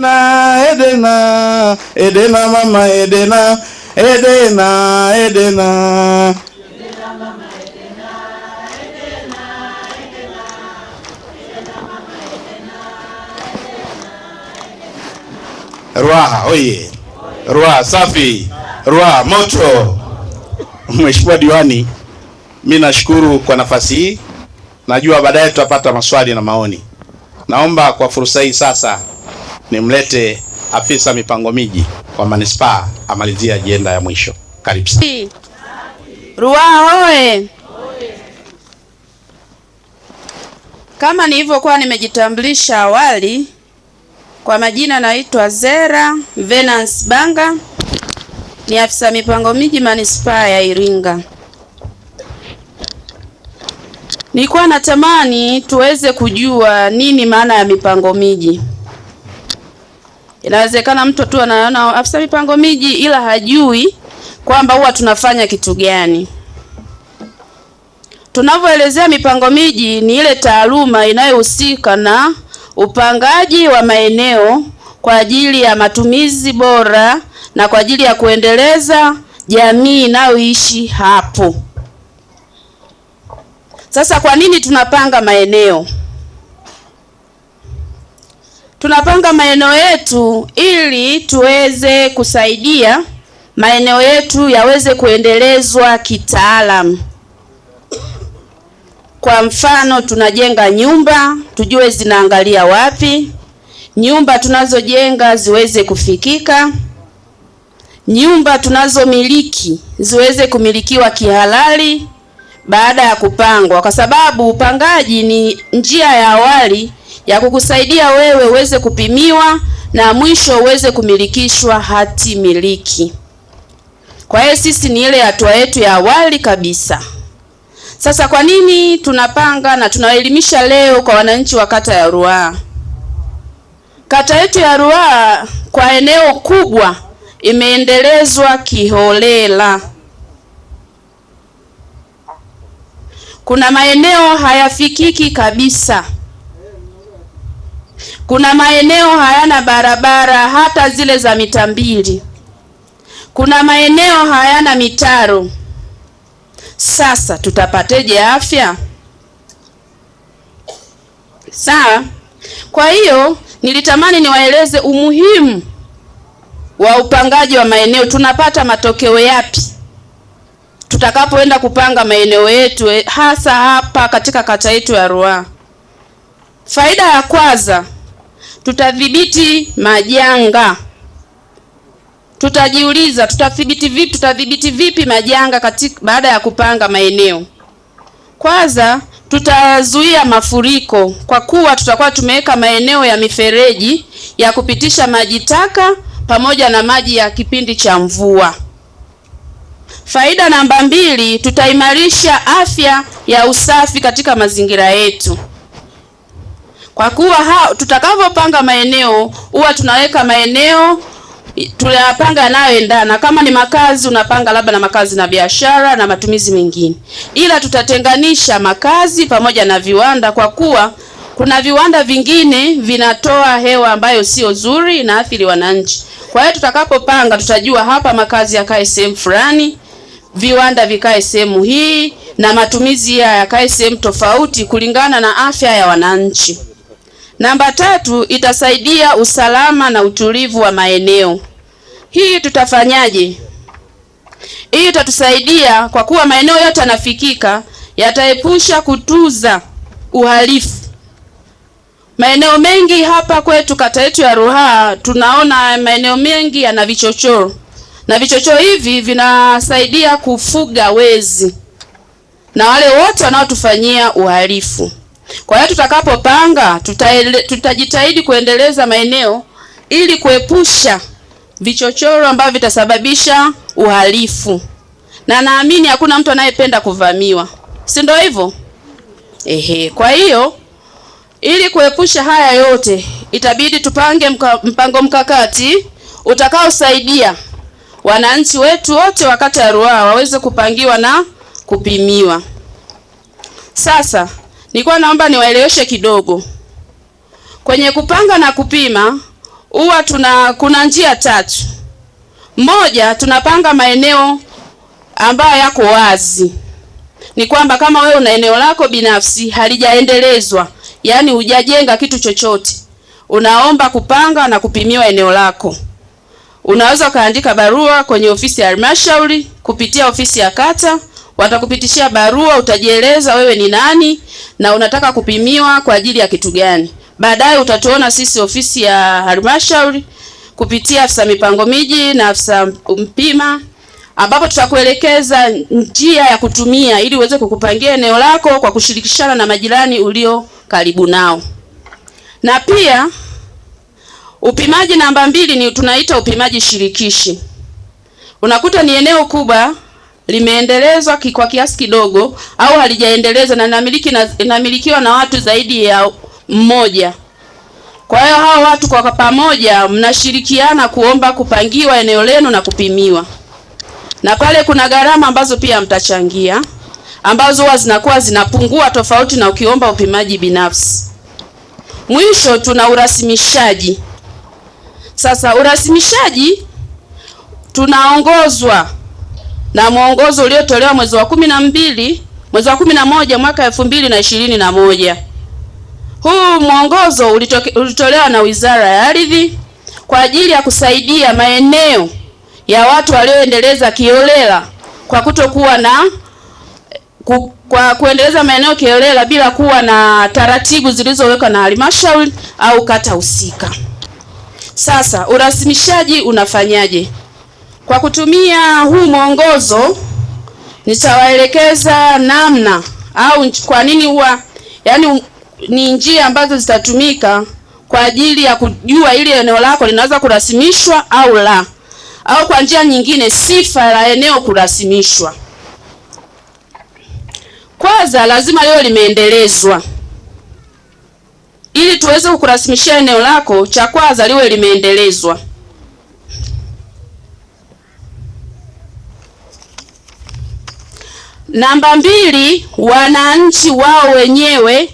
Edena, Edena, Edena mama Edena, Edena, Edena. Ruaha oye, Ruaha safi, Ruaha moto. Mheshimiwa Diwani, mimi nashukuru kwa nafasi hii. Najua baadaye tutapata maswali na maoni. Naomba kwa fursa hii sasa nimlete afisa mipango miji wa manispaa amalizie ajenda ya mwisho. Karibu sana. Ruaha hoye. Kama nilivyokuwa nimejitambulisha awali, kwa majina naitwa Zera Venance Banga, ni afisa mipango miji manispaa ya Iringa. Nilikuwa natamani tuweze kujua nini maana ya mipango miji. Inawezekana mtu tu anaona afisa mipango miji ila hajui kwamba huwa tunafanya kitu gani. Tunavyoelezea mipango miji ni ile taaluma inayohusika na upangaji wa maeneo kwa ajili ya matumizi bora na kwa ajili ya kuendeleza jamii inayoishi hapo. Sasa kwa nini tunapanga maeneo? Tunapanga maeneo yetu ili tuweze kusaidia maeneo yetu yaweze kuendelezwa kitaalamu. Kwa mfano, tunajenga nyumba, tujue zinaangalia wapi. Nyumba tunazojenga ziweze kufikika. Nyumba tunazomiliki ziweze kumilikiwa kihalali baada ya kupangwa, kwa sababu upangaji ni njia ya awali ya kukusaidia wewe uweze kupimiwa na mwisho uweze kumilikishwa hati miliki. Kwa hiyo sisi ni ile hatua yetu ya awali kabisa. Sasa kwa nini tunapanga na tunaelimisha leo kwa wananchi wa kata ya Ruaha? Kata yetu ya Ruaha kwa eneo kubwa imeendelezwa kiholela. Kuna maeneo hayafikiki kabisa. Kuna maeneo hayana barabara hata zile za mita 2. Kuna maeneo hayana mitaro. Sasa tutapateje afya? Sawa. Kwa hiyo nilitamani niwaeleze umuhimu wa upangaji wa maeneo. Tunapata matokeo yapi tutakapoenda kupanga maeneo yetu, hasa hapa katika kata yetu ya Ruaha? Faida ya kwanza, tutadhibiti majanga. Tutajiuliza, tutadhibiti vipi majanga baada ya kupanga maeneo? Kwanza, tutazuia mafuriko kwa kuwa tutakuwa tumeweka maeneo ya mifereji ya kupitisha maji taka pamoja na maji ya kipindi cha mvua. Faida namba 2, tutaimarisha afya ya usafi katika mazingira yetu. Kwa kuwa tutakavyopanga maeneo, huwa tunaweka maeneo tunayapanga yanayoendana. Kama ni makazi, unapanga labda na makazi na biashara na matumizi mengine. Ila tutatenganisha makazi pamoja na viwanda, kwa kuwa kuna viwanda vingine vinatoa hewa ambayo sio nzuri, inaathiri wananchi. Kwa hiyo tutakapopanga tutajua hapa makazi yakae sehemu fulani, viwanda vikae sehemu hii, na matumizi yakae sehemu tofauti kulingana na afya ya wananchi. Namba 3, itasaidia usalama na utulivu wa maeneo. Hii tutafanyaje? Hii itatusaidia kwa kuwa maeneo yote yanafikika, yataepusha kutuza uhalifu. Maeneo mengi hapa kwetu kata yetu ya Ruaha, tunaona maeneo mengi yana vichochoro. Na vichochoro hivi vinasaidia kufuga wezi na wale wote wanaotufanyia uhalifu. Kwa hiyo tutakapopanga, tutajitahidi kuendeleza maeneo ili kuepusha vichochoro ambavyo vitasababisha uhalifu. Na naamini hakuna mtu anayependa kuvamiwa, si ndio hivyo? Kwa hiyo ili kuepusha haya yote, itabidi tupange mpango mkakati utakaosaidia wananchi wetu wote wa kata ya Ruaha waweze kupangiwa na kupimiwa. Sasa nilikuwa naomba niwaeleweshe kidogo. Kwenye kupanga na kupima, huwa kuna njia tatu. Moja, tunapanga maeneo ambayo yako wazi. Ni kwamba kama wewe una eneo lako binafsi halijaendelezwa, yani hujajenga kitu chochote, unaomba kupanga na kupimiwa eneo lako. Unaweza ukaandika barua kwenye ofisi ya halmashauri kupitia ofisi ya kata, watakupitishia barua, utajieleza wewe ni nani na unataka kupimiwa kwa ajili ya kitu gani. Baadaye utatuona sisi ofisi ya halmashauri kupitia afisa mipango miji na afisa mpima, ambapo tutakuelekeza njia ya kutumia ili uweze kukupangia eneo lako kwa kushirikishana na majirani ulio karibu nao. Na pia upimaji namba 2 ni tunaita upimaji shirikishi. Unakuta ni eneo kubwa limeendelezwa kwa kiasi kidogo au halijaendelezwa na inamilikiwa na watu zaidi ya mmoja. Kwa hiyo hao watu kwa pamoja mnashirikiana kuomba kupangiwa eneo lenu na kupimiwa. Na pale kuna gharama ambazo pia mtachangia, ambazo huwa zinakuwa zinapungua tofauti na ukiomba upimaji binafsi. Mwisho tuna urasimishaji. Sasa urasimishaji tunaongozwa na mwongozo uliotolewa mwezi wa 11 mwaka 2021. Huu mwongozo ulitolewa na Wizara ya Ardhi kwa ajili ya kusaidia maeneo ya watu walioendeleza kiolela kwa kutokuwa na kwa kuendeleza maeneo kiolela bila kuwa na taratibu zilizowekwa na halmashauri au kata husika. Sasa urasimishaji unafanyaje? Kwa kutumia huu mwongozo nitawaelekeza namna au kwa nini huwa ni njia ambazo zitatumika kwa ajili ya kujua ili eneo lako linaweza kurasimishwa au la, au kwa njia nyingine sifa la eneo kurasimishwa. Kwanza lazima liwe limeendelezwa. Ili tuweze kukurasimishia eneo lako, cha kwanza liwe limeendelezwa. Namba 2, wananchi wao wenyewe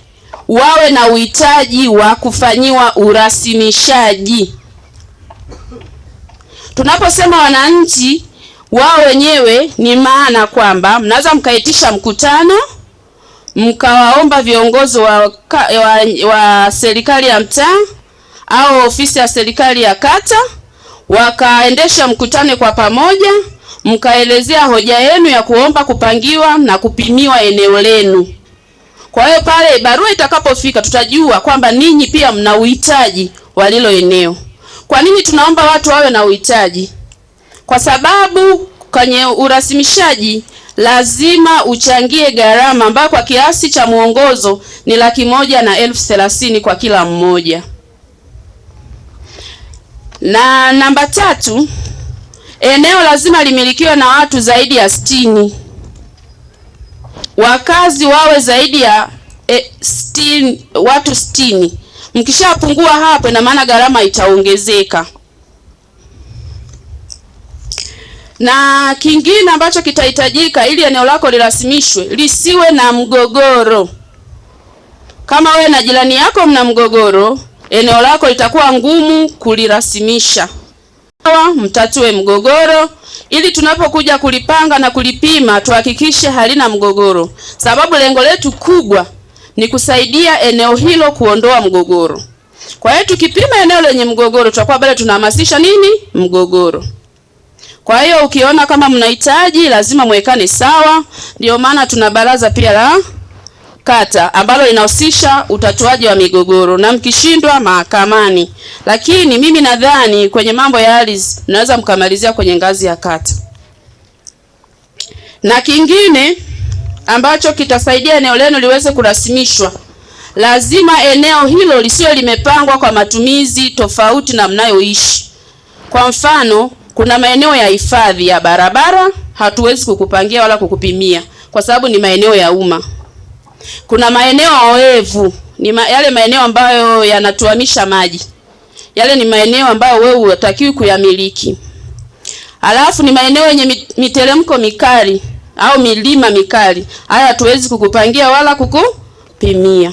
wawe na uhitaji wa kufanyiwa urasimishaji. Tunaposema wananchi wao wenyewe, ni maana kwamba mnaweza mkaitisha mkutano mkawaomba viongozi wa serikali ya mtaa au ofisi ya serikali ya kata, wakaendesha mkutano kwa pamoja, mkaelezea hoja yenu ya kuomba kupangiwa na kupimiwa eneo lenu. Kwa hiyo pale barua itakapofika tutajua kwamba ninyi pia mna uhitaji wa lilo eneo. Kwa nini tunaomba watu wawe na uhitaji? Kwa sababu kwenye urasimishaji lazima uchangie gharama ambayo kwa kiasi cha mwongozo ni 130,030 kwa kila mmoja. Na namba 3, eneo lazima limilikiwe na watu zaidi ya 60. Wakazi wawe zaidi ya 60, watu 60. Mkishapungua hapo, ina maana gharama itaongezeka. Na kingine ambacho kitahitajika ili eneo lako lirasimishwe, lisiwe na mgogoro. Kama wewe na jirani yako mna mgogoro, eneo lako litakuwa ngumu kulirasimisha. Mtatue mgogoro ili tunapokuja kulipanga na kulipima tuhakikishe halina mgogoro, sababu lengo letu kubwa ni kusaidia eneo hilo kuondoa mgogoro. Kwa hiyo tukipima eneo lenye mgogoro, tutakuwa bado tunahamasisha nini? Mgogoro. Kwa hiyo ukiona kama mnahitaji, lazima mwekane sawa. Ndio maana tuna baraza pia la kata ambalo linahusisha utatuaji wa migogoro, na mkishindwa mahakamani. Lakini mimi nadhani kwenye mambo ya ardhi mnaweza mkamalizia kwenye ngazi ya kata. Na kingine ambacho kitasaidia eneo lenu liweze kurasimishwa, lazima eneo hilo lisiwe limepangwa kwa matumizi tofauti na mnayoishi. Kwa mfano, kuna maeneo ya hifadhi ya barabara hatuwezi kukupangia wala kukupimia kwa sababu ni maeneo ya umma. Kuna maeneo oevu, yale maeneo ambayo yanatuamisha maji. Yale ni maeneo ambayo wewe hutakiwi kuyamiliki. Alafu ni maeneo yenye miteremko mikali au milima mikali. Haya hatuwezi kukupangia wala kukupimia.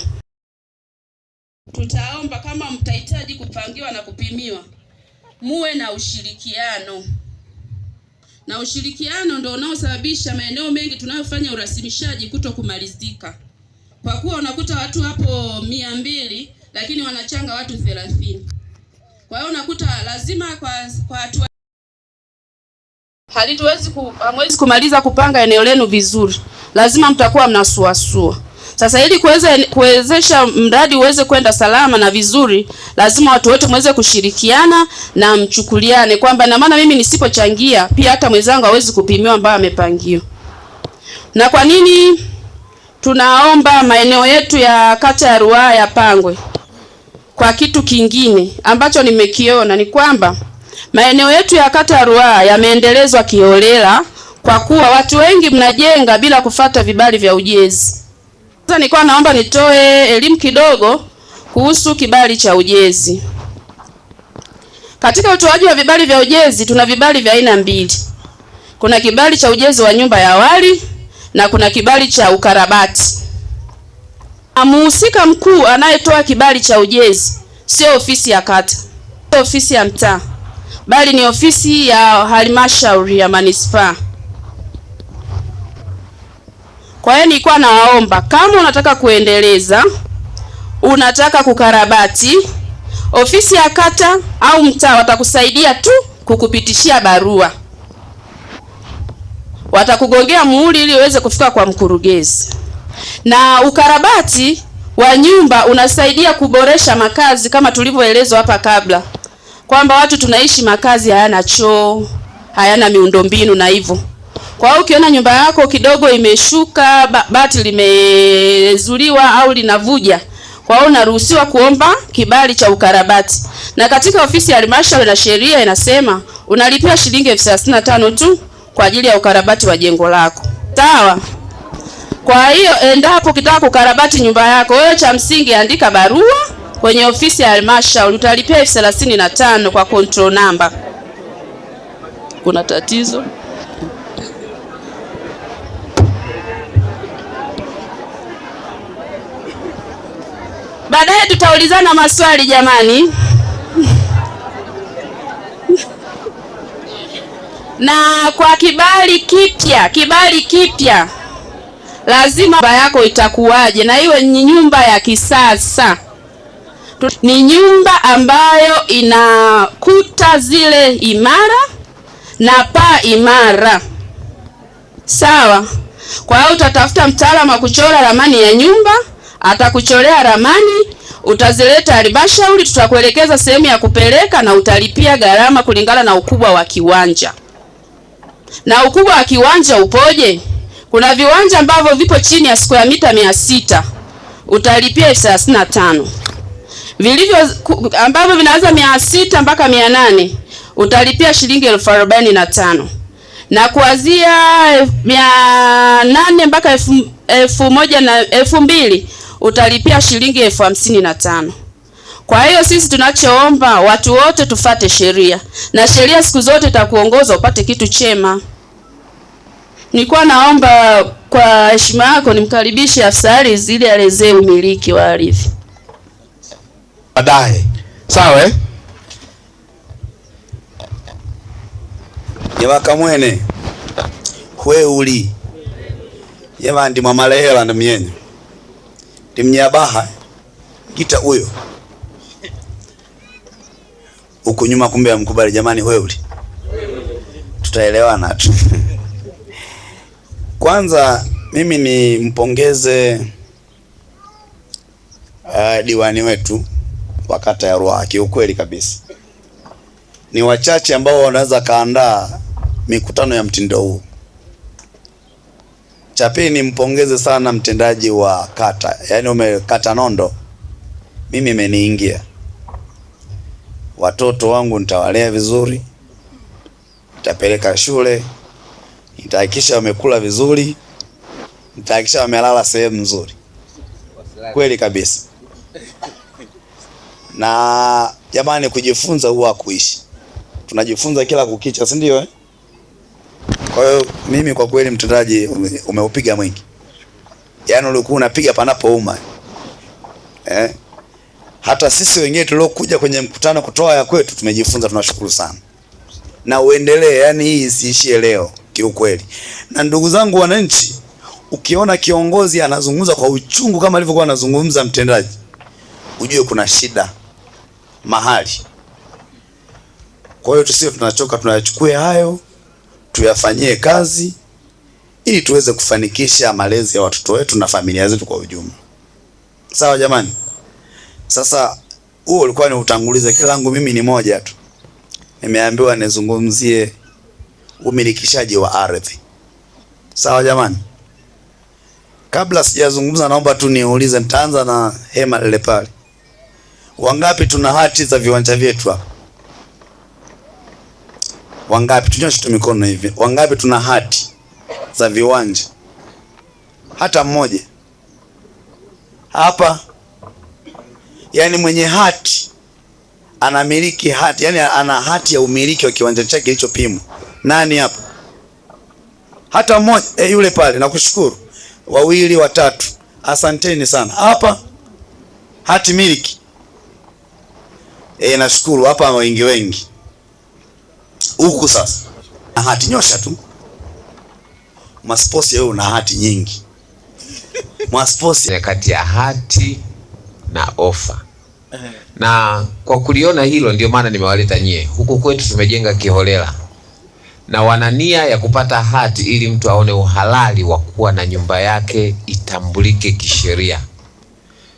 Tutaomba kama mtahitaji kupangiwa na kupimiwa, muwe na ushirikiano, na ushirikiano ndio unaosababisha maeneo mengi tunayofanya urasimishaji kuto kumalizika, kwa kuwa unakuta watu hapo 200 lakini wanachanga watu 30. Kwa hiyo unakuta lazima kwa hatua hamwezi kumaliza kupanga eneo lenu vizuri, lazima mtakuwa mnasuasua. Sasa ili kuwezesha mradi uweze kwenda salama na vizuri, lazima watu wote muweze kushirikiana na mchukuliane kwamba na maana mimi nisipochangia pia hata mwenzangu hawezi kupimiwa ambayo amepangiwa. Na kwa nini tunaomba maeneo yetu ya kata ya Ruaha yapangwe? Kwa kitu kingine ambacho nimekiona ni kwamba maeneo yetu ya kata ya Ruaha yameendelezwa kiholela, kwa kuwa watu wengi mnajenga bila kufata vibali vya ujenzi. Sasa nilikuwa naomba nitoe elimu kidogo kuhusu kibali cha ujenzi. Katika utoaji wa vibali vya ujenzi tuna vibali vya aina mbili. Kuna kibali cha ujenzi wa nyumba ya awali na kuna kibali cha ukarabati. Mhusika mkuu anayetoa kibali cha ujenzi sio ofisi ya kata, sio ofisi ya mtaa, bali ni ofisi ya halmashauri ya manispaa. Kwa hiyo nilikuwa nawaomba kama unataka kuendeleza, unataka kukarabati, ofisi ya kata au mtaa watakusaidia tu kukupitishia barua. Watakugongea muhuri ili uweze kufika kwa mkurugenzi. Na ukarabati wa nyumba unasaidia kuboresha makazi kama tulivyoelezwa hapa kabla, kwamba watu tunaishi makazi hayana choo, hayana miundombinu na hivyo. Kwa hiyo ukiona nyumba yako kidogo imeshuka, bati limezuliwa au linavuja, kwa hiyo unaruhusiwa kuomba kibali cha ukarabati. Na katika ofisi ya halmashauri na sheria inasema unalipia shilingi 35,000 tu kwa ajili ya ukarabati wa jengo lako. Sawa? Kwa hiyo endapo ukitaka kukarabati nyumba yako, wewe cha msingi andika barua kwenye ofisi ya halmashauri, utalipia 35,000 kwa control number. Kuna tatizo? Baadaye tutaulizana maswali jamani. Na kwa kibali kipya lazima nyumba yako itakuwaje, na iwe ni nyumba ya kisasa. Ni nyumba ambayo ina kuta zile imara na paa imara. Sawa? Kwa hiyo utatafuta mtaalamu wa kuchora ramani ya nyumba, atakuchorea ramani, utazileta halmashauri, tutakuelekeza sehemu ya kupeleka na utalipia gharama kulingana na ukubwa wa kiwanja. Na ukubwa wa kiwanja upoje? Kuna viwanja ambavyo vipo chini ya square mita 600, utalipia 35,000. Vilivyo ambavyo vinaanza 600 mpaka 800, utalipia shilingi 45,000. Na kuanzia 800 mpaka 1,000 na 2,000 utalipia shilingi 55,000. Kwa hiyo sisi tunachoomba watu wote tufate sheria, na sheria siku zote itakuongoza upate kitu chema. Nilikuwa naomba kwa heshima yako nimkaribishe afisa ardhi ili aelezee umiliki wa ardhi. Baadaye. Sawa eh? Yabaka mwene hweuli yabandi mwamalehela na myenye timnyabaha gita uyo huku nyuma, kumbe amkubali jamani, hweuli tutaelewana tu. Kwanza mimi ni mpongeze diwani wetu wa kata ya Ruaha. Kiukweli kabisa ni wachache ambao wanaweza kaandaa mikutano ya mtindo huu. Cha pili ni mpongeze sana mtendaji wa kata, yaani umekata nondo, mimi imeniingia. Watoto wangu nitawalea vizuri, nitapeleka shule, nitahakikisha wamekula vizuri, nitahakikisha wamelala sehemu nzuri. Kweli kabisa. Na jamani, kujifunza huwa kuishi. Tunajifunza kila kukicha, si ndio eh? Kwa hiyo mimi kwa kweli mtendaji umeupiga mwingi. Yaani ulikuwa unapiga panapouma. Hata sisi wengine tuliokuja kwenye mkutano kutoa ya kwetu tumejifunza, tunashukuru sana. Na uendelee, yani hii isiishie leo kiukweli. Na ndugu zangu wananchi, ukiona kiongozi anazungumza kwa uchungu kama alivyokuwa anazungumza mtendaji, ujue kuna shida mahali. Kwa hiyo tusio tunachoka, tunayachukue hayo tuyafanyie kazi ili tuweze kufanikisha malezi ya watoto wetu na familia zetu kwa ujumla. Sawa jamani? Sasa huo ulikuwa ni utangulize. Kila langu mimi ni moja tu. Nimeambiwa nizungumzie umilikishaji wa ardhi. Sawa jamani? Kabla sijazungumza, naomba tu niulize, nitaanza na hema lile pale. Wangapi tuna hati za viwanja vyetu hapa? Wangapi? Tunyoshe tu mikono hivi. Wangapi tuna hati za viwanja? Hata mmoja hapa? Yani mwenye hati anamiliki hati, yani ana hati ya umiliki wa kiwanja chake kilichopimwa. Nani hapa? Hata mmoja? Yule pale, nakushukuru. Wawili, watatu, asanteni sana. Hapa hati miliki? Nashukuru. Hapa wengi. Huku sasa hati, nyosha tu. Masposi wewe una hati nyingi. Masposi kati ya hati na ofa. Na kwa kuliona hilo ndio maana nimewaleta nyie. Huku kwetu tumejenga kiholela. Na wana nia ya kupata hati ili mtu aone uhalali wa kuwa na nyumba yake itambulike kisheria.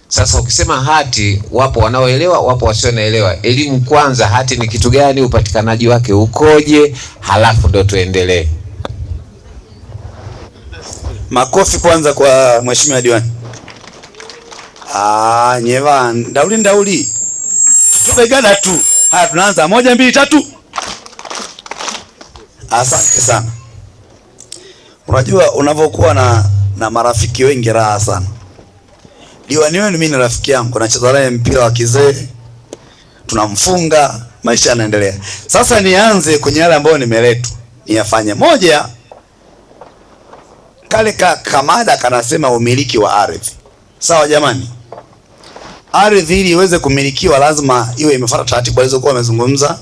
Sasa ukisema hati, wapo wanaoelewa, wapo wasioelewa. Elimu kwanza, hati ni kitu gani, upatikanaji wake ukoje, halafu ndo tuendelee. Makofi kwanza kwa mheshimiwa diwani. Nyeva ndauli. Tupigana tu. Haya, tunaanza 1 2 3. Asante sana. Unajua unavyokuwa na marafiki wengi raha sana. Diwani wenu mimi ni rafiki yangu, nacheza naye mpira wa kizee, tunamfunga, maisha yanaendelea. Sasa nianze kwenye yale ambayo nimeletwa niyafanye. Moja, kale kamada kanasema umiliki wa ardhi. Sawa jamani? Ardhi ili iweze kumilikiwa lazima iwe imefuata taratibu alizokuwa amezungumza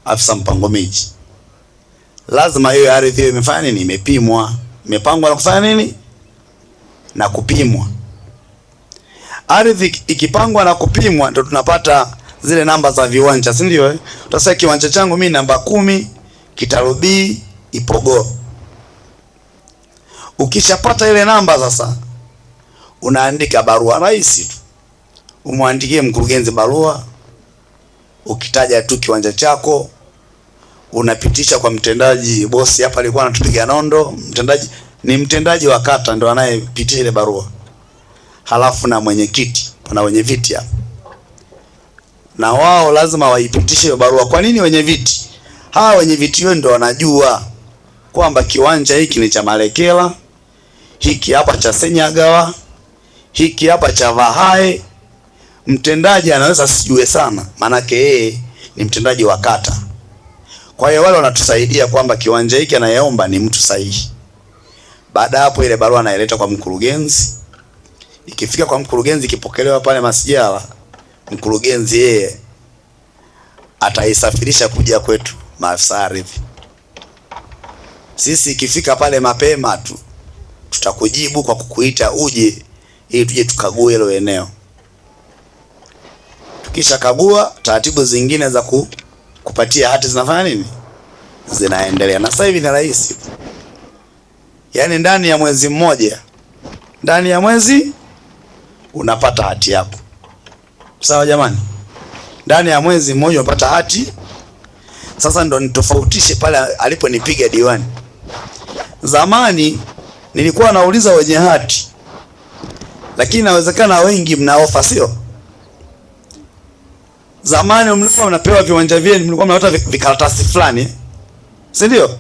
afisa mpango miji. Lazima hiyo ardhi iwe imefanya nini? Imepimwa, imepangwa na kufanya nini? Na kupimwa. Ardhi ikipangwa na kupimwa ndio tunapata zile namba za viwanja, si ndio? Utasema kiwanja changu mimi namba 10 Kitalu B Ipogoro. Ukishapata ile namba sasa unaandika barua rahisi tu. Umwandikie mkurugenzi barua ukitaja tu kiwanja chako, unapitisha kwa mtendaji. Bosi hapa alikuwa anatupiga nondo, mtendaji ni mtendaji wa kata ndio anayepitisha ile barua. Halafu na mwenyekiti na wenye viti hapa, na wao lazima waipitishe hiyo barua. Kwa nini wenye viti? Hawa wenye viti wao ndio wanajua kwamba kiwanja hiki ni cha Malekela, hiki hapa cha Senyagawa, hiki hapa cha Vahae. Mtendaji anaweza sijue sana, manake yeye ni mtendaji wa kata. Kwa hiyo wale wanatusaidia kwamba kiwanja hiki anayeomba ni mtu sahihi. Baada hapo ile barua anaileta kwa mkurugenzi. Ikifika kwa mkurugenzi, ikipokelewa pale masijala, mkurugenzi yeye ataisafirisha kuja kwetu maafisa ardhi. Sisi ikifika pale mapema tu tutakujibu kwa kukuita uje ili tuje tukague hilo eneo. Tukisha kagua, taratibu zingine za kupatia hati zinafanya nini? Zinaendelea. Na sasa hivi ni rahisi. Yaani ndani ya mwezi mmoja, ndani ya mwezi unapata hati yako. Sawa jamani? Ndani ya mwezi mmoja unapata hati. Sasa ndo nitofautishe pale aliponipiga diwani. Zamani nilikuwa nauliza wenye hati, lakini inawezekana wengi mna ofa, sio? Zamani mlikuwa mnapewa viwanja vyenu, mlikuwa mnapata vikaratasi fulani, si ndio?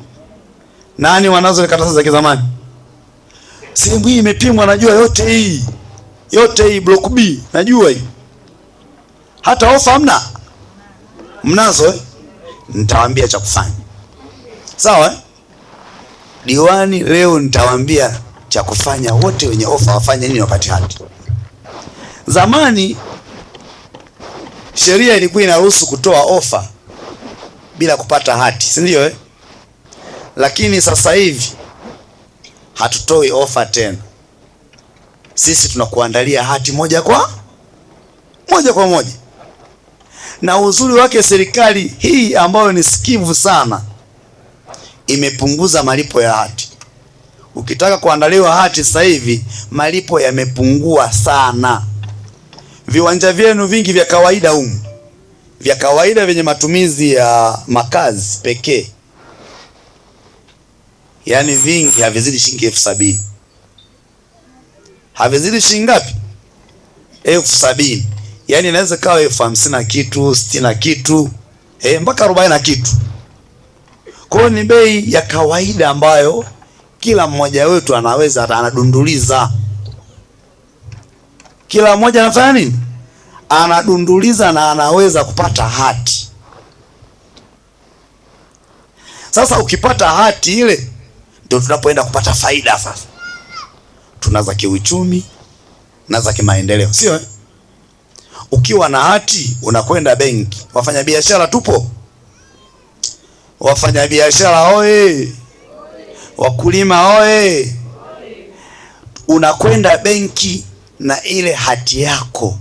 Nani wanazo ile karatasi za kizamani? Sehemu hii imepimwa, najua yote hii block B najua hii. Hata ofa hamna? Mnazo Nitawaambia cha kufanya. Sawa? Diwani leo nitawaambia cha kufanya, wote wenye ofa wafanye nini wapate hati. Zamani sheria ilikuwa inaruhusu kutoa ofa bila kupata hati, si ndio Lakini sasa hivi hatutoi ofa tena. Sisi tunakuandalia hati moja kwa moja. Na uzuri wake serikali hii ambayo ni sikivu sana imepunguza malipo ya hati. Ukitaka kuandaliwa hati sasa hivi malipo yamepungua sana. Viwanja vyenu vingi vya kawaida vya kawaida vyenye matumizi ya makazi pekee, yaani vingi havizidi shilingi 70,000. Havizidi shilingi ngapi? 70,000. Yaani inaweza kawa 50,000 na kitu, 60 na kitu, mpaka 40 na kitu. Kwa hiyo ni bei ya kawaida ambayo kila mmoja wetu anaweza anadunduliza. Kila mmoja anafanya nini? Anadunduliza na anaweza kupata hati. Sasa ukipata hati ile ndio tunapoenda kupata faida sasa. Tuna za kiuchumi na za kimaendeleo, sio? Ukiwa na hati unakwenda benki. Wafanyabiashara tupo? Wafanyabiashara oye! Wakulima oye! Unakwenda benki na ile hati yako.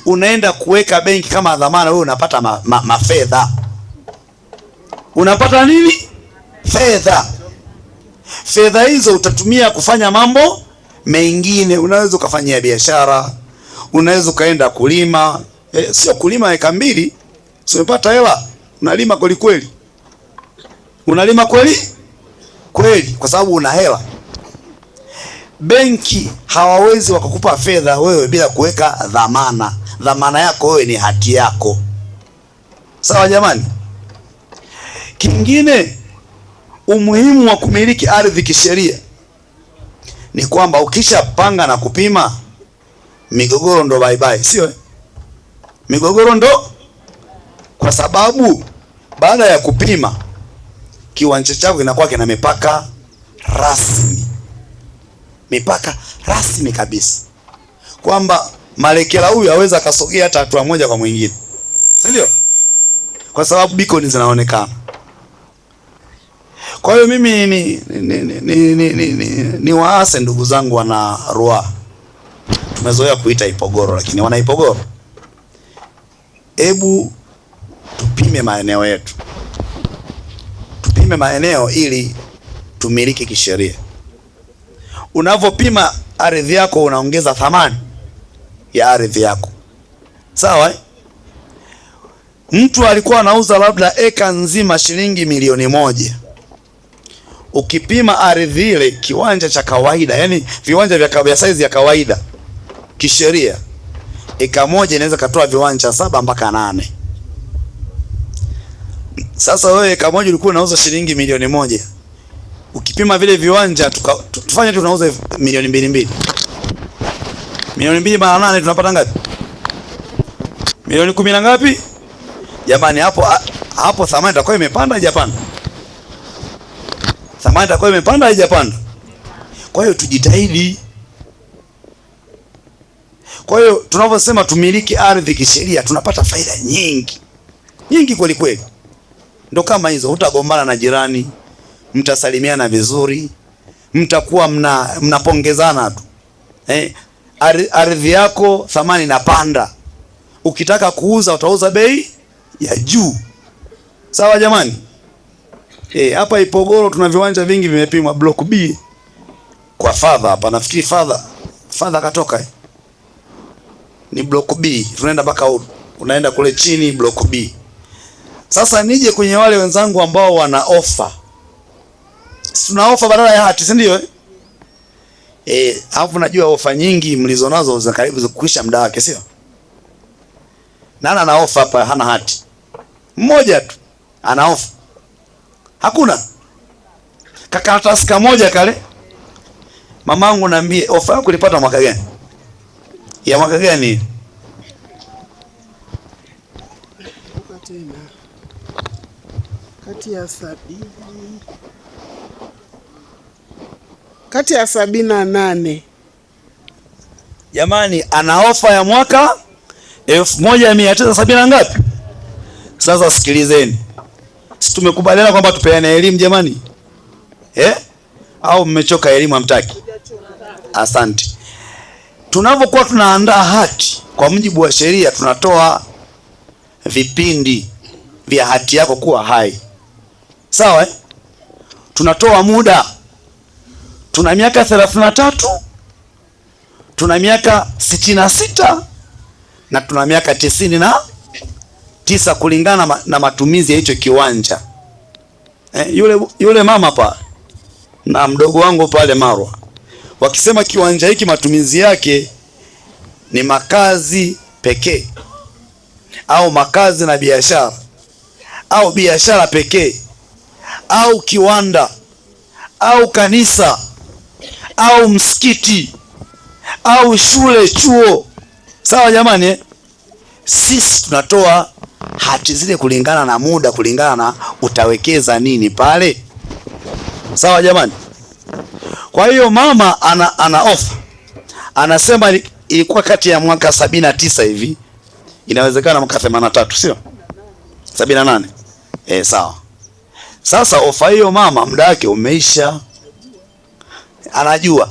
Unaenda kuweka benki kama dhamana, wewe unapata mafedha. Unapata nini? Fedha. Fedha hizo utatumia kufanya mambo mengine. Unaweza ukafanyia biashara, unaweza ukaenda kulima. Sio kulima eka 2, sio umepata hela, unalima kweli kweli. Unalima kweli kweli kwa sababu una hela. Benki hawawezi wakakupa fedha wewe bila kuweka dhamana. Dhamana yako wewe ni hati yako. Sawa jamani? Kingine, umuhimu wa kumiliki ardhi kisheria ni kwamba ukishapanga na kupima, migogoro ndo bye bye, sio? Migogoro ndo, kwa sababu baada ya kupima kiwanja chako kinakuwa kina mipaka rasmi. Mipaka rasmi kabisa, kwamba Malekela huyu aweza akasogea hata hatua moja kwa mwingine, si ndio? Kwa sababu beacon zinaonekana. Kwa hiyo mimi ni waase ndugu zangu wana Ruaha. Tumezoea kuita Ipogoro, lakini wana Ipogoro, hebu tupime maeneo yetu. Tupime maeneo ili tumiliki kisheria. Unavopima ardhi yako unaongeza thamani ya ardhi yako. Sawa? Mtu alikuwa anauza labda eka nzima shilingi 1,000,000. Ukipima ardhi ile kiwanja cha kawaida, yani viwanja vya size ya kawaida kisheria, eka moja inaweza katoa viwanja 7 mpaka 8. Sasa wewe eka moja ulikuwa unauza shilingi 1,000,000. Ukipima vile viwanja tufanye tunauza 2,200,000. 2,200,000 mara 8 tunapata ngapi? 10,000 na ngapi? Jamani, hapo thamani itakuwa imepanda haijapanda? Thamani itakuwa imepanda haijapanda? Kwa hiyo tujitahidi. Kwa hiyo tunavyosema tumiliki ardhi kisheria tunapata faida nyingi. Nyingi kweli kweli. Ndio kama hizo, utagombana na jirani, mtasalimiana vizuri, mtakuwa mnapongezana tu. Ardhi yako thamani inapanda. Ukitaka kuuza utauza bei ya juu. Sawa jamani? Hapa Ipogoro tuna viwanja vingi vimepimwa block B kwa fadha hapa. Nafikiri fadha katoka. Ni block B. Tunaenda mpaka unaenda kule chini block B. Sasa nije kwenye wale wenzangu ambao wana offer. Tuna offer badala ya hati, si ndio? Hapo najua offer nyingi mlizonazo za karibu kuisha muda wake, sio? Nani ana offer hapa hana hati? Mmoja tu ana offer. Hakuna. Kakaratasi kamoja kale. Mamangu naambie offer yako ulipata mwaka gani? Ya mwaka gani? Kati ya 78. Jamani, ana ofa ya mwaka 1970 ngapi? Sasa sikilizeni, si tumekubaliana kwamba tupeane elimu jamani, au mmechoka elimu hamtaki? Asante. Tunavyokuwa tunaandaa hati kwa mujibu wa sheria, tunatoa vipindi vya hati yako kuwa hai, sawa? Tunatoa muda, tuna miaka 33, tuna miaka 66 na tuna miaka 99 kulingana na matumizi ya hicho kiwanja. Yule mama pa na mdogo wangu pale Marwa wakisema kiwanja hiki matumizi yake ni makazi pekee au makazi na biashara au biashara pekee au kiwanda au kanisa au msikiti au shule, chuo, sawa jamani? Sisi tunatoa hati zile kulingana na muda, kulingana na utawekeza nini pale, sawa jamani? Kwa hiyo mama ana offer, anasema ilikuwa kati ya mwaka 79 hivi, inawezekana mwaka 83, sio 78? Sawa. Sasa ofa hiyo mama muda wake umeisha, anajua.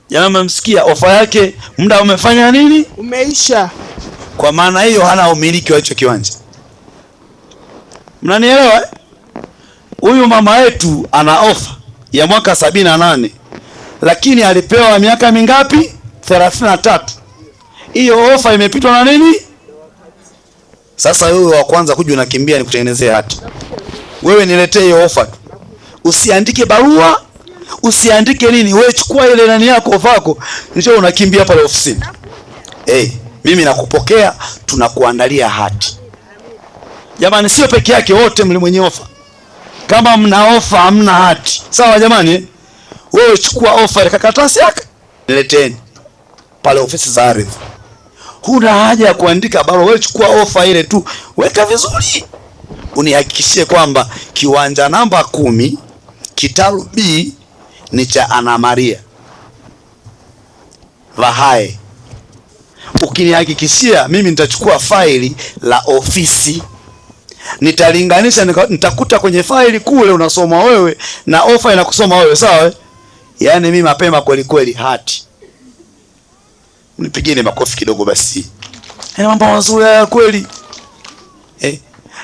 Jana mmemsikia ofa yake, muda umefanya nini? Umeisha. Kwa maana hiyo hana umiliki wa hicho kiwanja. Mnanielewa? Huyu mama yetu ana ofa ya mwaka 78, lakini alipewa miaka mingapi? 33. Hiyo ofa imepitwa na nini? Sasa wewe wa kwanza kuja unakimbia nikutengenezee hati. Wewe niletee hiyo ofa tu. Usiandike barua, usiandike nini. Wewe chukua ile nani yako, ofa yako, njoo unakimbia pale ofisini. Mimi nakupokea, tunakuandalia hati. Jamani, sio peke yake, wote mwenye ofa. Kama mna ofa hamna hati, sawa jamani? Wewe chukua ofa ile karatasi yako, nileteni pale ofisi za ardhi. Huna haja ya kuandika barua, wewe chukua ofa ile tu, weka vizuri. Unihakikishie kwamba kiwanja namba 10 kitalu B ni cha Ana Maria Vahae. Ukinihakikishia, mimi nitachukua faili la ofisi, nitalinganisha, nitakuta kwenye faili kule unasoma wewe na ofa inakusoma wewe, sawa? Yaani mimi mapema kweli kweli hati. Mnipigeni makofi kidogo basi. Mambo mazuri ya kweli.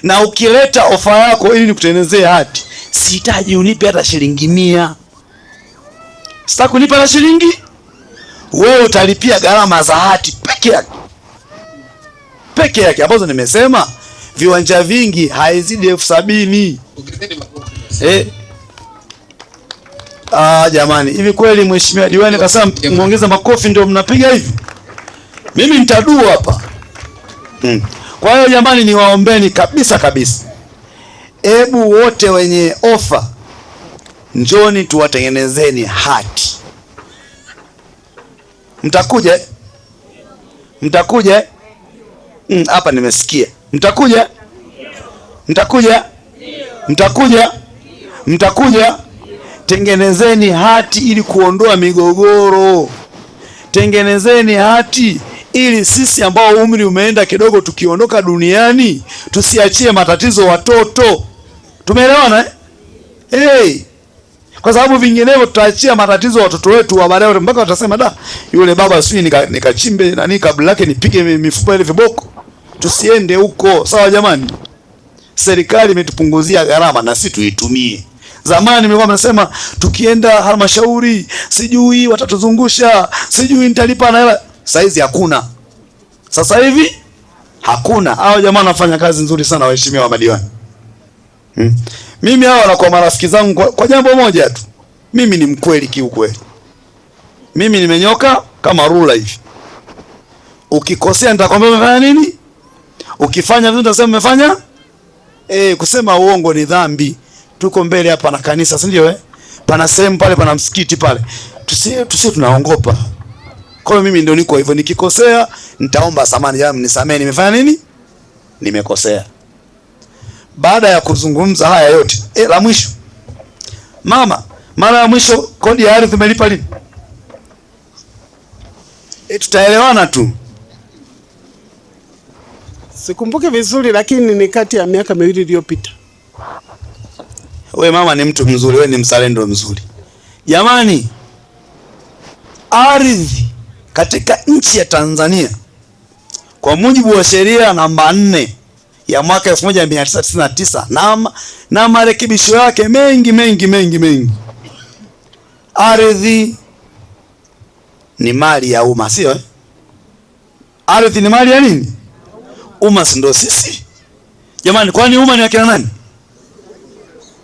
Na ukileta ofa yako ili nikutengenezee hati, sihitaji unipe hata shilingi 100. Sitaki unipe hata shilingi. Wewe utalipia gharama za hati peke yake ambazo nimesema viwanja vingi haizidi 70,000. Jamani, hivi kweli mheshimiwa diwani kasema muongeza makofi ndio mnapiga hivi? Mimi nitadua hapa. Kwa hiyo jamani, niwaombeni kabisa, hebu wote wenye ofa njoni tuwatengenezeni hati. Mtakuja? Hapa nimesikia. Mtakuja? Tengenezeni hati ili kuondoa migogoro. Tengenezeni hati ili sisi ambao umri umeenda kidogo, tukiondoka duniani tusiachie matatizo watoto. Tumeelewana? Kwa sababu vinginevyo tutaachia matatizo watoto wetu wa baadaye, mpaka watasema yule baba sijui nikachimbe nani kabla yake nipige mifupa ile viboko. Tusiende huko, sawa jamani? Serikali imetupunguzia gharama na sisi tuitumie. Zamani mlikuwa mnasema tukienda halmashauri sijui watatuzungusha, sijui nitalipa na hela. Saizi hakuna. Sasa hivi hakuna. Hao jamaa wanafanya kazi nzuri sana, waheshimiwa wa madiwani. Mimi hao wanakuwa marafiki zangu kwa jambo moja tu. Mimi ni mkweli kiukweli. Mimi nimenyoka kama rula hivi. Ukikosea nitakwambia umefanya nini? Ukifanya vizuri nitasema umefanya. Kusema uongo ni dhambi. Tuko mbele hapa na kanisa, si ndio? Pana sehemu pale, pana msikiti pale. Tusie tunaongopa. Kwa hiyo mimi ndio niko hivyo, nikikosea nitaomba samahani, jamani nisamee, nimefanya nini? Nimekosea. Baada ya kuzungumza haya yote, la mwisho. Mama, mara ya mwisho kodi ya ardhi umelipa lini? Tutaelewana tu. Sikumbuki vizuri, lakini ni kati ya miaka 2 iliyopita. We mama ni mtu mzuri, we ni mzalendo mzuri. Jamani, ardhi katika nchi ya Tanzania kwa mujibu wa sheria namba 4 ya mwaka 1999 na marekebisho yake mengi, ardhi ni mali ya umma, sio? Ardhi ni mali ya nini? Umma, si ndio sisi? Jamani, kwani umma ni akina nani?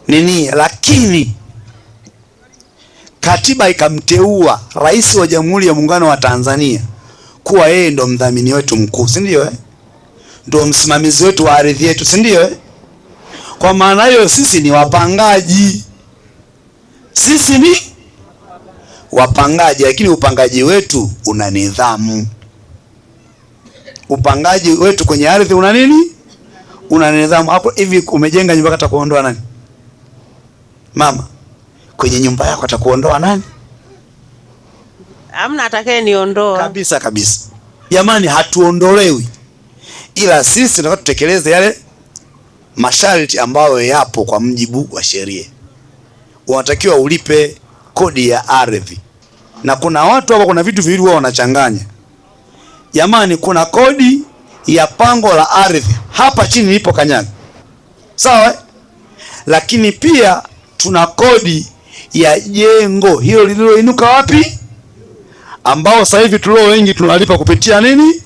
Nini? Lakini katiba ikamteua Rais wa Jamhuri ya Muungano wa Tanzania kuwa yeye ndo mdhamini wetu mkuu, si ndio? Ndo msimamizi wetu wa ardhi yetu, si ndio? Kwa maana hiyo sisi ni wapangaji, sisi ni wapangaji, lakini upangaji wetu una nidhamu. Upangaji wetu kwenye ardhi una nini? Una nidhamu. Hapo hivi umejenga nyumba kata kuondoa nani? Mama, kwenye nyumba yako atakuondoa nani? Hamna atakaye niondoa. Kabisa. Jamani, hatuondolewi. Ila sisi tunataka tutekeleze yale masharti ambayo yapo kwa mujibu wa sheria. Unatakiwa ulipe kodi ya ardhi. Na kuna watu hapa, kuna vitu viwili wao wanachanganya. Jamani, kuna kodi ya pango la ardhi hapa chini lipo kanyaga, sawa? Lakini pia tuna kodi ya jengo hilo lililoinuka wapi, ambao sasa hivi tulio wengi tunalipa kupitia nini?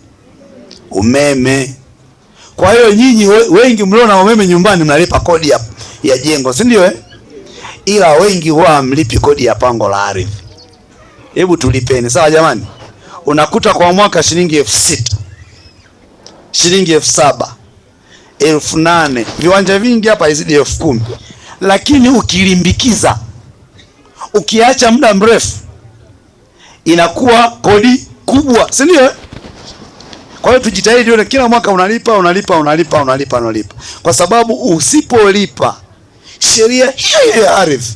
Umeme. Kwa hiyo nyinyi wengi mlio na umeme nyumbani mnalipa kodi ya jengo, si ndio? Ila wengi huwa mlipi kodi ya pango la ardhi. Hebu tulipeni, sawa jamani? Unakuta kwa mwaka shilingi 6,000, shilingi 7,000, 8,000. Viwanja vingi hapa izidi 10,000. Lakini ukilimbikiza, ukiacha muda mrefu, inakuwa kodi kubwa, si ndio? Kwa hiyo tujitahidi ile kila mwaka unalipa. Kwa sababu usipolipa, sheria hiyo ya ardhi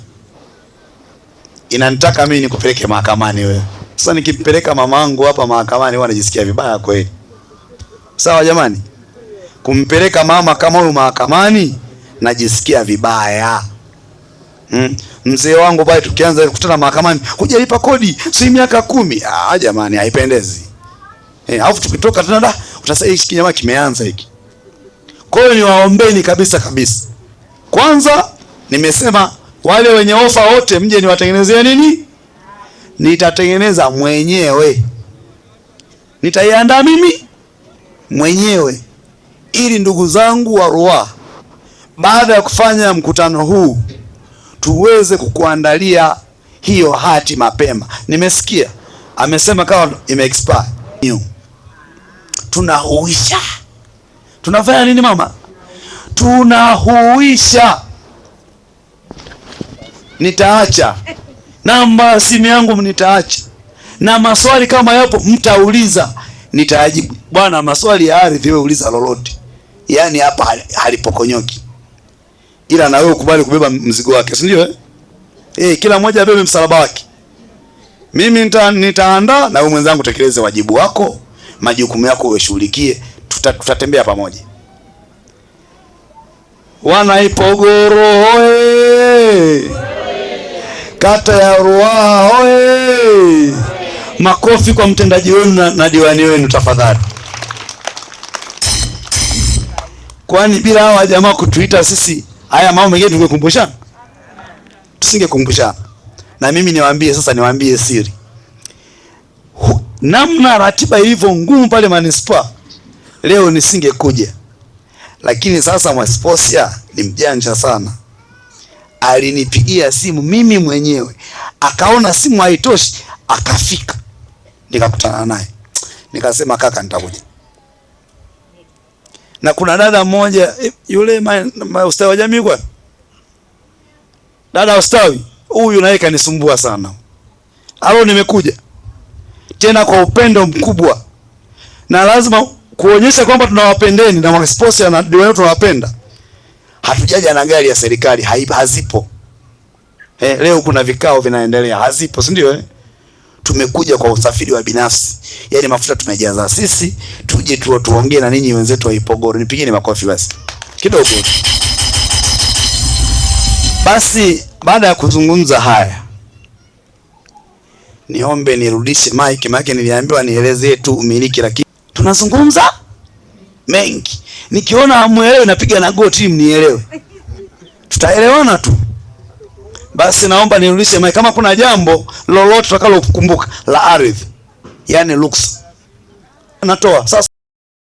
inanitaka mimi nikupeleke mahakamani wewe. Sasa nikimpeleka mamangu hapa mahakamani huwa najisikia vibaya kweli. Sawa jamani? Kumpeleka mama kama huyu mahakamani najisikia vibaya. Mzee wangu pale tukianza kukutana mahakamani, hujalipa kodi si miaka 10. Jamani, haipendezi. Alafu tukitoka tena utasema hiki kinyama kimeanza hiki. Kwa hiyo niwaombeni kabisa. Kwanza nimesema wale wenye ofa wote mje niwatengenezee nini? Nitatengeneza mwenyewe. Nitaiandaa mimi mwenyewe ili ndugu zangu wa Ruaha baada ya kufanya mkutano huu tuweze kukuandalia hiyo hati mapema. Nimesikia amesema kama imeexpire. Tunahuisha. Tunafanya nini mama? Tunahuisha. Nitaacha namba simu yangu, nitaacha na maswali kama yapo mtauliza, nitajibu. Bwana, maswali ya ardhi wewe uliza lolote, yaani hapa halipokonyoki, ila na wewe ukubali kubeba mzigo wake, si ndio? Kila mmoja abebe msalaba wake. Mimi nitaandaa na wewe mwenzangu tekeleze wajibu wako, majukumu yako ushughulikie, tutatembea pamoja. Wana Ipogoro hoye! Kata ya Ruaha hoye! Makofi kwa mtendaji wenu na diwani wenu tafadhali. Kwani bila hawa jamaa kutuita sisi haya mambo mengine tungekumbushana? Tusingekumbushana. Na mimi niwaambie siri. Namna ratiba ilivyo ngumu pale manispaa, leo nisingekuja. Lakini sasa Mwasiposia ni mjanja sana. Alinipigia simu mimi mwenyewe, akaona simu haitoshi, akafika. Nikakutana naye. Nikasema kaka, nitakuja. Na kuna dada mmoja yule ustawi wa jamii, kwa dada ustawi huyu naye kanisumbua sana. Halo, nimekuja tena kwa upendo mkubwa, na lazima kuonyesha kwamba tunawapendeni na Mwasiposia na diwani tunawapenda. Hatujaja na gari ya serikali, hazipo. Leo kuna vikao vinaendelea, hazipo, si ndio? tumekuja kwa usafiri wa binafsi, yaani mafuta tumejaza sisi, tuje tuongee na ninyi wenzetu wa Ipogoro. Nipigeni makofi basi kidogo. Basi baada ya kuzungumza haya, niombe nirudishe mic, maana niliambiwa nielezee tu umiliki, lakini tunazungumza mengi. Nikiona hamuelewi napiga na goti mnielewe, tutaelewana tu. Basi naomba nirudishe mic, kama kuna jambo lolote tutakalokumbuka la ardhi, yani luksa natoa sasa.